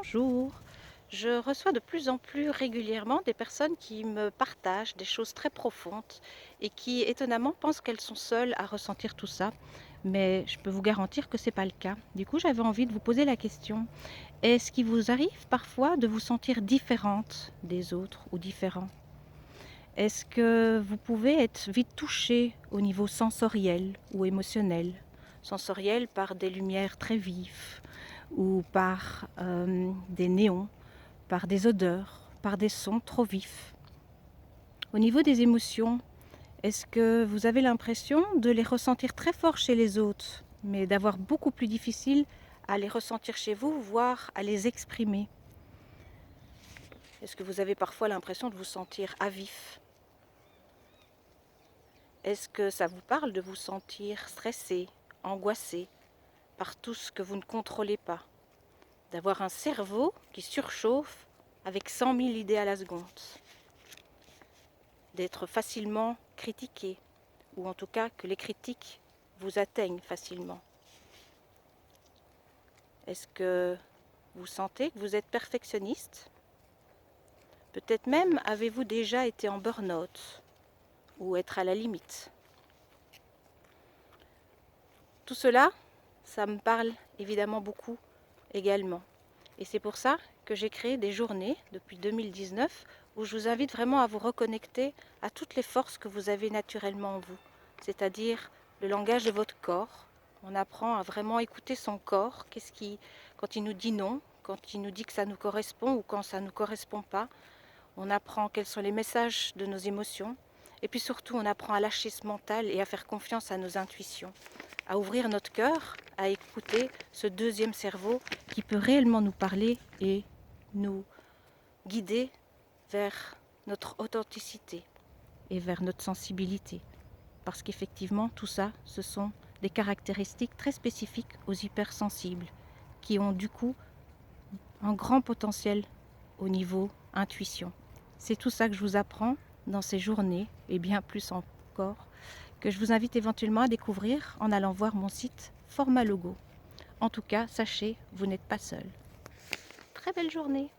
Bonjour. Je reçois de plus en plus régulièrement des personnes qui me partagent des choses très profondes et qui, étonnamment, pensent qu'elles sont seules à ressentir tout ça. Mais je peux vous garantir que ce n'est pas le cas. Du coup, j'avais envie de vous poser la question. Est-ce qu'il vous arrive parfois de vous sentir différente des autres ou différent? Est-ce que vous pouvez être vite touché au niveau sensoriel ou émotionnel? Sensoriel par des lumières très vives ou par des néons, par des odeurs, par des sons trop vifs. Au niveau des émotions, est-ce que vous avez l'impression de les ressentir très fort chez les autres, mais d'avoir beaucoup plus difficile à les ressentir chez vous, voire à les exprimer? Est-ce que vous avez parfois l'impression de vous sentir à vif? Est-ce que ça vous parle de vous sentir stressé, angoissé par tout ce que vous ne contrôlez pas? D'avoir un cerveau qui surchauffe avec 100 000 idées à la seconde? D'être facilement critiqué, ou en tout cas que les critiques vous atteignent facilement? Est-ce que vous sentez que vous êtes perfectionniste? Peut-être même avez-vous déjà été en burn-out ou être à la limite? Tout cela, ça me parle évidemment beaucoup également. Et c'est pour ça que j'ai créé des journées depuis 2019 où je vous invite vraiment à vous reconnecter à toutes les forces que vous avez naturellement en vous, c'est-à-dire le langage de votre corps. On apprend à vraiment écouter son corps, quand il nous dit non, quand il nous dit que ça nous correspond ou quand ça ne nous correspond pas. On apprend quels sont les messages de nos émotions. Et puis surtout, on apprend à lâcher ce mental et à faire confiance à nos intuitions, à ouvrir notre cœur, à écouter ce deuxième cerveau qui peut réellement nous parler et nous guider vers notre authenticité et vers notre sensibilité. Parce qu'effectivement, tout ça, ce sont des caractéristiques très spécifiques aux hypersensibles qui ont du coup un grand potentiel au niveau intuition. C'est tout ça que je vous apprends dans ces journées et bien plus encore, que je vous invite éventuellement à découvrir en allant voir mon site Format Logo. En tout cas, sachez, vous n'êtes pas seul. Très belle journée!